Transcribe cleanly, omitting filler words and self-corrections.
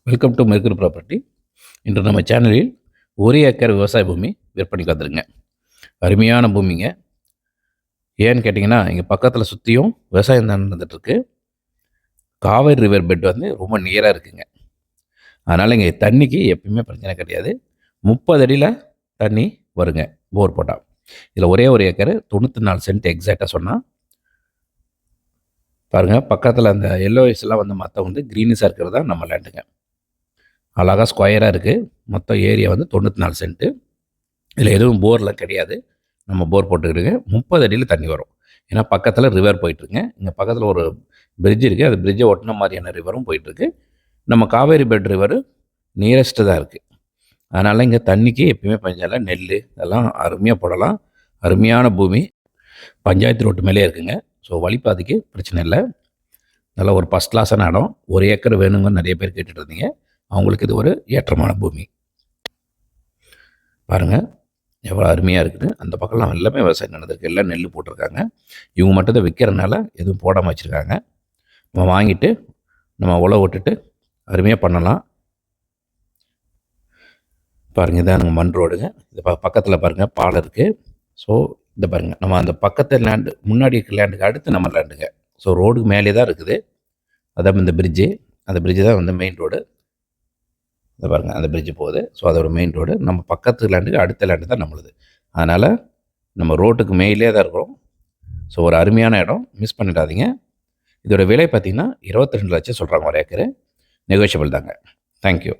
Welcome to mercury property. இன்று நம்ம சேனலில் 1 ஏக்கர் விவசாய பூமி விற்பனைக்கு வந்துருங்க. அருமையான பூமிங்க. ஏன்னு கேட்டிங்கன்னா, இங்கே பக்கத்தில் சுற்றியும் விவசாயம் தான் நடந்துகிட்ருக்கு. காவேரி ரிவர் பெட் வந்து ரொம்ப நியராக இருக்குங்க. அதனால் இங்கே தண்ணிக்கு எப்பயுமே பிரச்சனை கிடையாது. 30 அடியில் தண்ணி வருங்க போர் போட்டால். இதில் ஒரே ஒரு ஏக்கர் 94 சென்ட் எக்ஸாக்டாக சொன்னால் பாருங்கள். பக்கத்தில் அந்த எல்லோயிஸ்லாம் வந்து மற்ற வந்து க்ரீனிஸாக இருக்கிறது தான் நம்ம லேண்டுங்க. அழகாக ஸ்கொயராக இருக்குது. மொத்தம் ஏரியா வந்து 94 சென்ட்டு. இதில் எதுவும் போர்லாம் கிடையாது. நம்ம போர் போட்டுக்கிட்டுங்க 30 அடியில் தண்ணி வரும். ஏன்னா பக்கத்தில் ரிவர் போயிட்டுருங்க. இங்கே பக்கத்தில் ஒரு பிரிட்ஜ் இருக்குது. அது பிரிட்ஜை ஒட்டின மாதிரியான ரிவரும் போயிட்டுருக்கு. நம்ம காவேரி பெட் ரிவரு நியரஸ்ட்டு தான் இருக்குது. அதனால் இங்கே தண்ணிக்கு எப்பயுமே பஞ்சம். நெல் இதெல்லாம் அருமையாக போடலாம். அருமையான பூமி. பஞ்சாயத்து ரோட்டு மேலே இருக்குங்க. ஸோ வழிபாதைக்கு பிரச்சனை இல்லை. நல்லா ஒரு ஃபஸ்ட் கிளாஸான இடம். 1 ஏக்கர் வேணுங்கன்னு நிறைய பேர் கேட்டுட்டு இருந்தீங்க. அவங்களுக்கு இது ஒரு ஏற்றமான பூமி. பாருங்கள் எவ்வளோ அருமையாக இருக்குது. அந்த பக்கம்லாம் எல்லாமே விவசாயம் நடந்திருக்கு. எல்லாம் நெல் போட்டிருக்காங்க. இவங்க மட்டும் தான் விற்கிறனால எதுவும் போடாமல் வச்சுருக்காங்க. நம்ம வாங்கிட்டு நம்ம உழவு விட்டுட்டு அருமையாக பண்ணலாம். பாருங்கள் இதான் நம்ம மண் ரோடுங்க. இது பக்கத்தில் பாருங்கள் பாலம் இருக்குது. ஸோ இந்த பாருங்கள் நம்ம அந்த பக்கத்து லேண்டு முன்னாடி இருக்க லேண்டுக்கு அடுத்து நம்ம லேண்டுங்க. ஸோ ரோடுக்கு மேலே தான் இருக்குது. அதான் இந்த பிரிட்ஜு. அந்த பிரிட்ஜு தான் வந்து மெயின் ரோடு. இதை பாருங்கள் அந்த பிரிட்ஜு போகுது. ஸோ அதோட மெயின் ரோடு. நம்ம பக்கத்து லேண்டுக்கு அடுத்த லேண்டு தான் நம்மளுது. அதனால் நம்ம ரோட்டுக்கு மேலே தான் இருக்கிறோம். ஸோ ஒரு அருமையான இடம், மிஸ் பண்ணிடாதீங்க. இதோட விலை பார்த்திங்கன்னா 22 லட்சம் சொல்கிறாங்க ஒரு ஏக்கரு. நெகோஷியபிள் தாங்க. தேங்க்யூ.